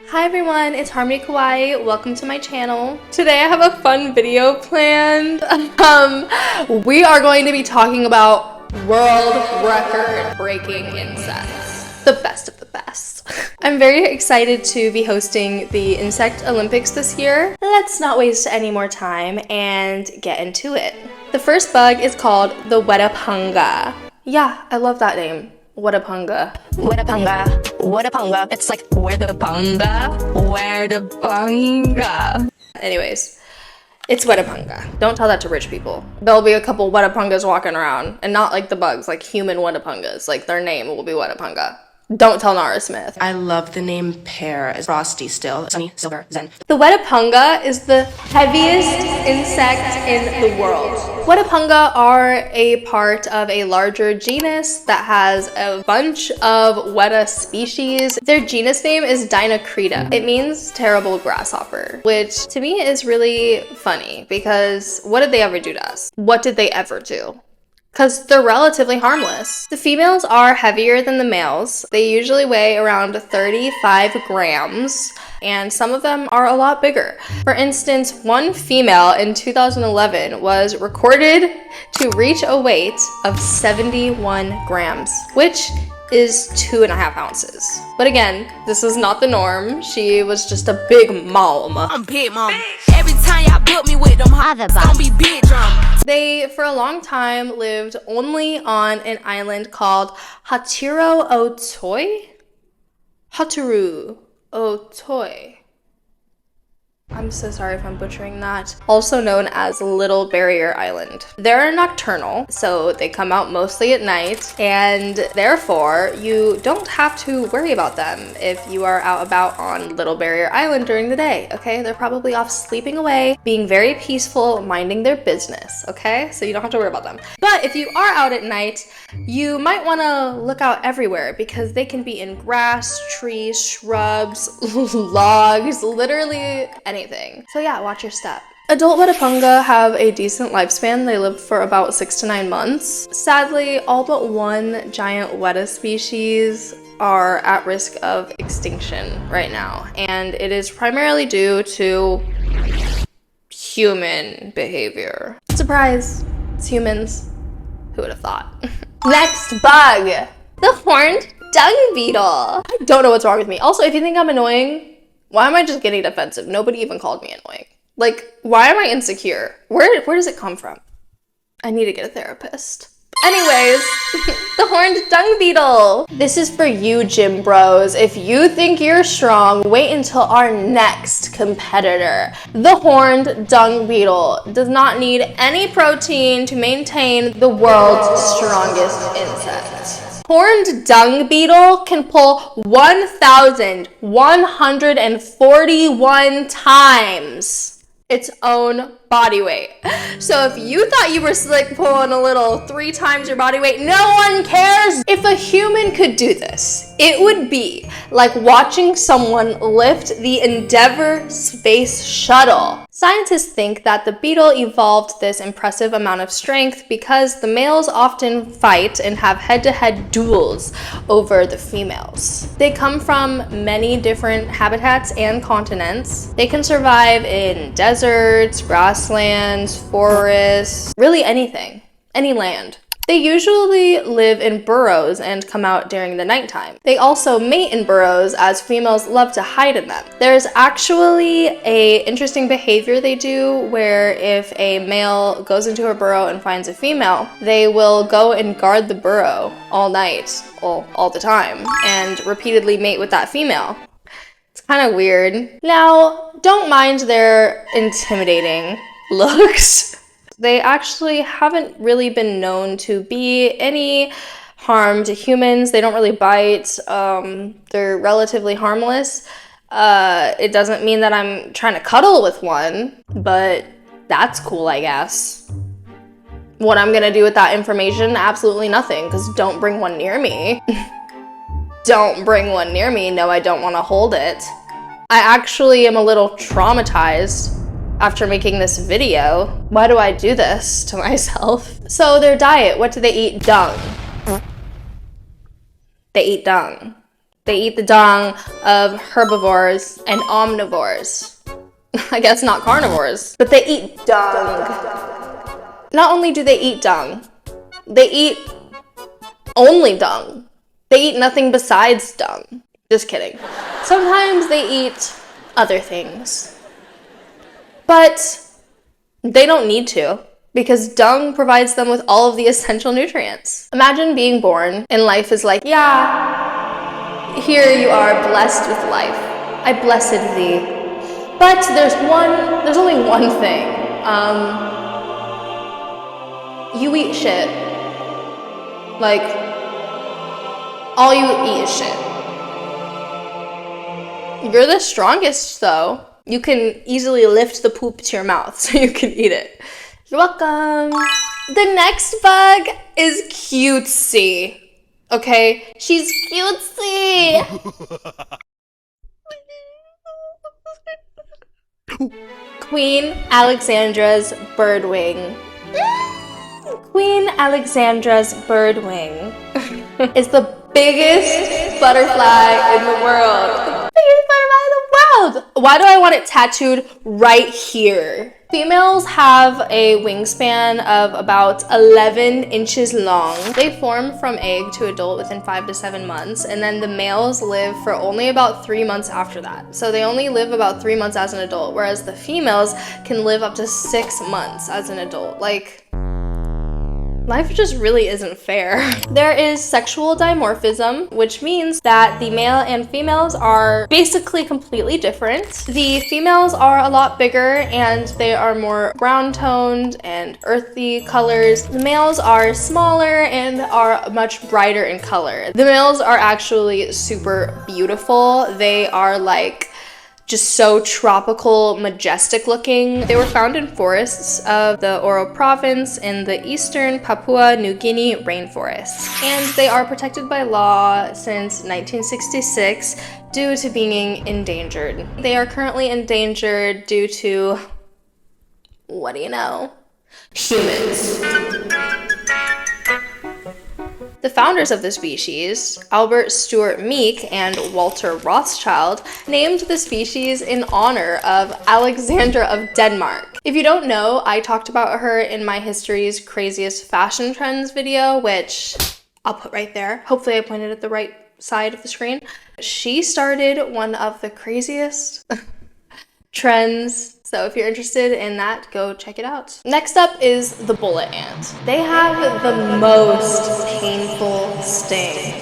Hi everyone, it's Harmony Kawaii. Welcome to my channel. Today I have a fun video planned. We are going to be talking about world record breaking insects. The best of the best. I'm very excited to be hosting the Insect Olympics this year. Let's not waste any more time and get into it. The first bug is called the Wetapunga. Yeah, I love that name. Wetapunga. Wetapunga, Wetapunga. It's like, where the bunga? Where the bunga? Anyways, it's Wetapunga. Don't tell that to rich people. There'll be a couple Wetapungas walking around, and not like the bugs, like human Wetapungas. Like their name will be Wetapunga. Don't tell Nara Smith. I love the name Pear as Frosty still. Sunny, Silver, Zen. The Wetapunga is the heaviest insect in the world. Wetapunga are a part of a larger genus that has a bunch of Weta species. Their genus name is Dinocrita. It means terrible grasshopper, which to me is really funny because what did they ever do to us? What did they ever do? Because they're relatively harmless. The females are heavier than the males. They usually weigh around 35 grams, and some of them are a lot bigger. For instance, one female in 2011 was recorded to reach a weight of 71 grams, which is 2.5 ounces. But again, this is not the norm. She was just a big mom. I'm big mom. Every time y'all built me with them, it's gonna be big drum. They, for a long time, lived only on an island called Hataru Otoi? Hataru Otoi. I'm so sorry if I'm butchering that. Also known as Little Barrier Island. They're nocturnal, so they come out mostly at night, and therefore you don't have to worry about them if you are out about on Little Barrier Island during the day, okay? They're probably off sleeping away, being very peaceful, minding their business, okay? So you don't have to worry about them. But if you are out at night, you might want to look out everywhere because they can be in grass, trees, shrubs, logs, literally anything. So yeah, watch your step. Adult Wetapunga have a decent lifespan. They live for about 6 to 9 months. Sadly, all but one giant Weta species are at risk of extinction right now, and it is primarily due to human behavior. Surprise, it's humans. Who would have thought? Next bug, the horned dung beetle. I don't know what's wrong with me. Also, if you think I'm annoying, why am I just getting defensive? Nobody even called me annoying. Like, why am I insecure? Where does it come from? I need to get a therapist. Anyways, the horned dung beetle. This is for you, gym bros. If you think you're strong, wait until our next competitor. The horned dung beetle does not need any protein to maintain the world's strongest insect. Horned dung beetle can pull 1,141 times its own body weight. So if you thought you were slick pulling a little 3 times your body weight, no one cares. If a human could do this, it would be like watching someone lift the Endeavour space shuttle. Scientists think that the beetle evolved this impressive amount of strength because the males often fight and have head-to-head duels over the females. They come from many different habitats and continents. They can survive in deserts, grasslands, forests, really anything, any land. They usually live in burrows and come out during the nighttime. They also mate in burrows as females love to hide in them. There's actually an interesting behavior they do where if a male goes into a burrow and finds a female, they will go and guard the burrow all night, well, all the time, and repeatedly mate with that female. It's kind of weird. Now, don't mind their intimidating looks. They actually haven't really been known to be any harm to humans. They don't really bite. They're relatively harmless. It doesn't mean that I'm trying to cuddle with one, but that's cool, I guess. What I'm gonna do with that information? Absolutely nothing, because don't bring one near me. Don't bring one near me. No, I don't want to hold it. I actually am a little traumatized after making this video. Why do I do this to myself? So their diet, what do they eat? Dung. They eat dung. They eat the dung of herbivores and omnivores. I guess not carnivores, but they eat dung. Not only do they eat dung, they eat only dung. They eat nothing besides dung. Just kidding. Sometimes they eat other things. But they don't need to, because dung provides them with all of the essential nutrients. Imagine being born and life is like, yeah, here you are blessed with life. I blessed thee. But there's only one thing. You eat shit. Like, all you eat is shit. You're the strongest though. You can easily lift the poop to your mouth so you can eat it. You're welcome. The next bug is cutesy. Okay? She's cutesy. Queen Alexandra's birdwing. Queen Alexandra's birdwing is the biggest butterfly in the world. Biggest butterfly in the world. Why do I want it tattooed right here? Females have a wingspan of about 11 inches long. They form from egg to adult within 5 to 7 months, and then the males live for only about 3 months after that. So they only live about 3 months as an adult, whereas the females can live up to 6 months as an adult. Like, life just really isn't fair. There is sexual dimorphism, which means that the male and females are basically completely different. The females are a lot bigger and they are more brown toned and earthy colors. The males are smaller and are much brighter in color. The males are actually super beautiful. They are like just so tropical, majestic looking. They were found in forests of the Oro province in the eastern Papua New Guinea rainforests. And they are protected by law since 1966 due to being endangered. They are currently endangered due to, what do you know? Humans. The founders of the species, Albert Stuart Meek and Walter Rothschild, named the species in honor of Alexandra of Denmark. If you don't know, I talked about her in my History's Craziest Fashion Trends video, which I'll put right there. Hopefully I pointed at the right side of the screen. She started one of the craziest trends. So if you're interested in that, go check it out. Next up is the bullet ant. They have the most painful sting.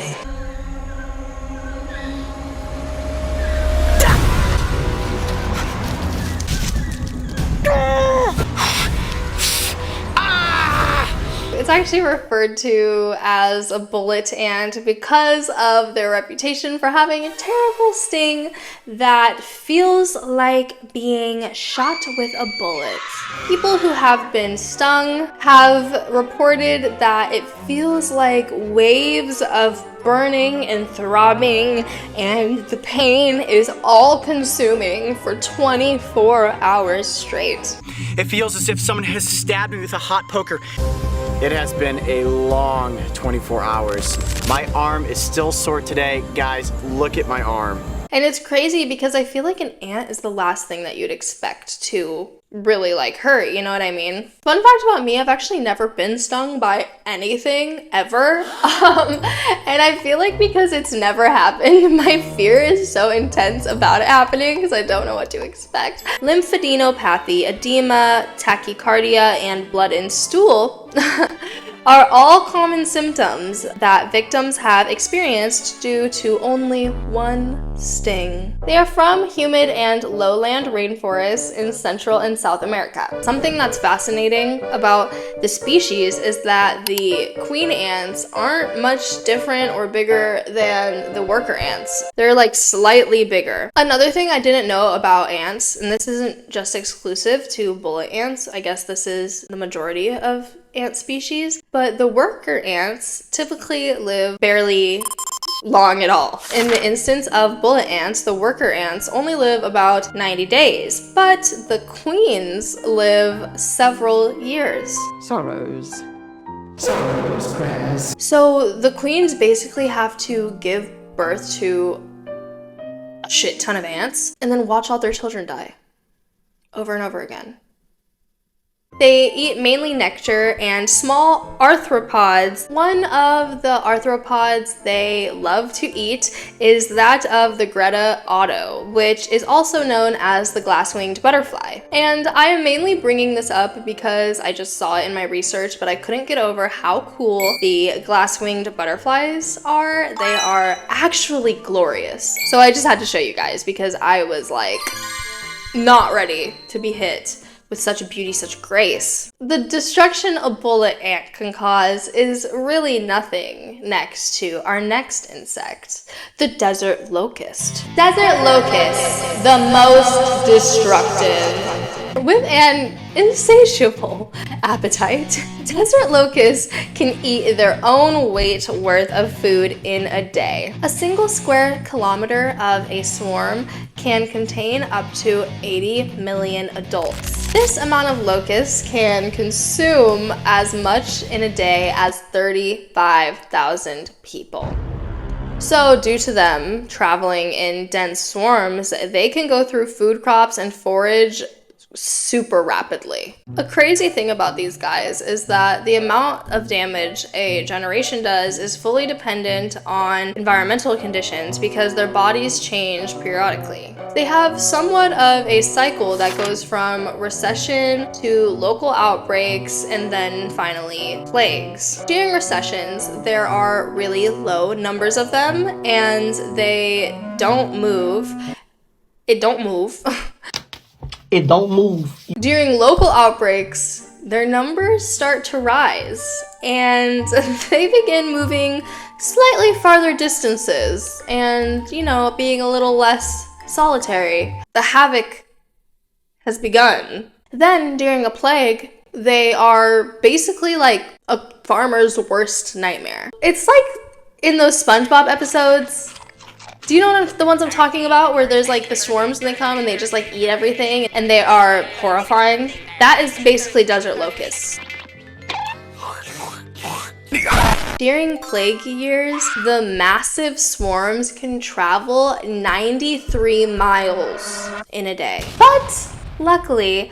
It's actually referred to as a bullet ant because of their reputation for having a terrible sting that feels like being shot with a bullet. People who have been stung have reported that it feels like waves of burning and throbbing, and the pain is all-consuming for 24 hours straight. It feels as if someone has stabbed me with a hot poker. It has been a long 24 hours. My arm is still sore today. Guys, look at my arm. And it's crazy because I feel like an ant is the last thing that you'd expect to really like hurt, you know what I mean? Fun fact about me, I've actually never been stung by anything ever. And I feel like because it's never happened, my fear is so intense about it happening because I don't know what to expect. Lymphadenopathy, edema, tachycardia, and blood in stool are all common symptoms that victims have experienced due to only one sting. They are from humid and lowland rainforests in Central and South America. Something that's fascinating about the species is that the queen ants aren't much different or bigger than the worker ants. They're like slightly bigger. Another thing I didn't know about ants, and this isn't just exclusive to bullet ants, I guess this is the majority of ant species, but the worker ants typically live barely long at all. In the instance of bullet ants, the worker ants only live about 90 days, but the queens live several years. Sorrows, prayers. So the queens basically have to give birth to a shit ton of ants and then watch all their children die over and over again. They eat mainly nectar and small arthropods. One of the arthropods they love to eat is that of the Greta otto, which is also known as the glass-winged butterfly. And I am mainly bringing this up because I just saw it in my research, but I couldn't get over how cool the glass-winged butterflies are. They are actually glorious. So I just had to show you guys because I was like not ready to be hit with such beauty, such grace. The destruction a bullet ant can cause is really nothing next to our next insect, the desert locust. Desert locust, the most destructive. With an insatiable appetite, desert locusts can eat their own weight worth of food in a day. A single square kilometer of a swarm can contain up to 80 million adults. This amount of locusts can consume as much in a day as 35,000 people. So due to them traveling in dense swarms, they can go through food crops and forage super rapidly. A crazy thing about these guys is that the amount of damage a generation does is fully dependent on environmental conditions because their bodies change periodically. They have somewhat of a cycle that goes from recession to local outbreaks and then finally plagues. During recessions, there are really low numbers of them and they don't move. It don't move. It don't move. During local outbreaks, their numbers start to rise and they begin moving slightly farther distances and, you know, being a little less solitary. The havoc has begun. Then, during a plague, they are basically like a farmer's worst nightmare. It's like in those SpongeBob episodes. Do you know the ones I'm talking about where there's like the swarms and they come and they just like eat everything and they are horrifying? That is basically desert locusts. During plague years, the massive swarms can travel 93 miles in a day. But luckily,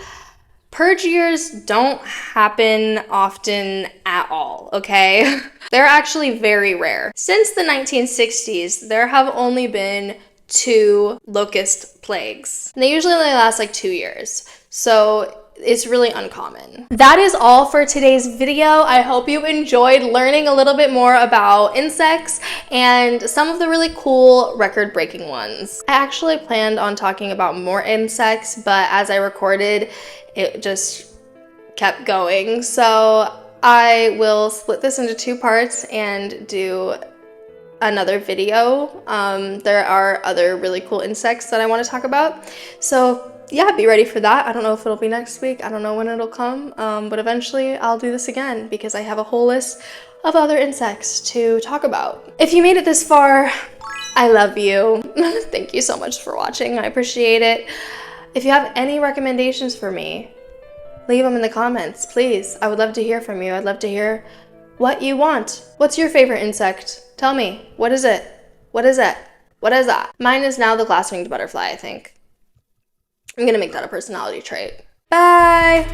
purge years don't happen often at all, okay? They're actually very rare. Since the 1960s, there have only been 2 locust plagues. And they usually only last like 2 years, so it's really uncommon. That is all for today's video. I hope you enjoyed learning a little bit more about insects and some of the really cool record-breaking ones. I actually planned on talking about more insects, but as I recorded, it just kept going. So I will split this into 2 parts and do another video. There are other really cool insects that I want to talk about. So yeah, be ready for that. I don't know if it'll be next week. I don't know when it'll come, but eventually I'll do this again because I have a whole list of other insects to talk about. If you made it this far, I love you. Thank you so much for watching. I appreciate it. If you have any recommendations for me, leave them in the comments, please. I would love to hear from you. I'd love to hear what you want. What's your favorite insect? Tell me. What is it? What is it? What is that? Mine is now the glass-winged butterfly, I think. I'm gonna make that a personality trait. Bye!